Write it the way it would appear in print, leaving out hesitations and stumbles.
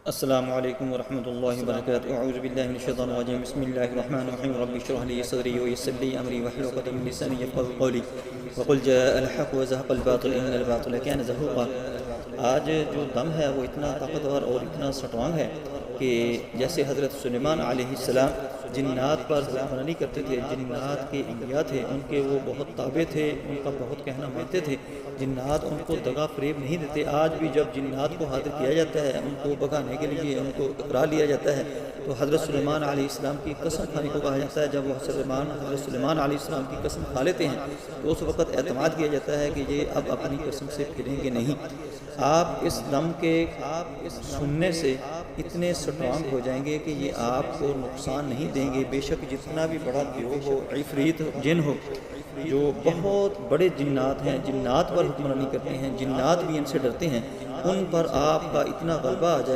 السلام علیکم ورحمۃ اللہ وبرکاتہ اعوذ باللہ من الشیطان الرجیم بسم اللہ الرحمن الرحیم رب اشرح لی صدری ویسر لی امری واحلل عقدۃ من لسانی یفقهوا قولی وقل جاء الحق وزهق الباطل ان الباطل كان زهوقا۔ آج جو دم ہے وہ اتنا طاقتور اور اتنا سٹرانگ ہے کہ جیسے حضرت سلیمان علیہ السلام جنات پر حکمرانی کرتے تھے، جنات کے انبیاء تھے، ان کے وہ بہت تابع تھے، ان کا بہت کہنا مانتے تھے، جنات ان کو دغا فریب نہیں دیتے۔ آج بھی جب جنات کو حاضر کیا جاتا ہے، ان کو بھگانے کے لیے ان کو اقرا لیا جاتا ہے، تو حضرت سلیمان علیہ السلام کی قسم کھانے کو کہا جاتا ہے۔ جب وہ حضرت سلیمان علیہ السلام کی قسم کھا لیتے ہیں تو اس وقت اعتماد کیا جاتا ہے کہ یہ اب اپنی قسم سے پھریں گے نہیں۔ آپ اس دم کے سننے سے اتنے سٹرانگ ہو جائیں گے کہ یہ آپ کو نقصان نہیں دیں گے، بے شک جتنا بھی بڑا دیو ہو، عفریت جن ہو، جو بہت بڑے جنات ہیں، جنات پر حکمرانی کرتے ہیں، جنات بھی ان سے ڈرتے ہیں، ان پر آپ کا اتنا غلبہ آ جائے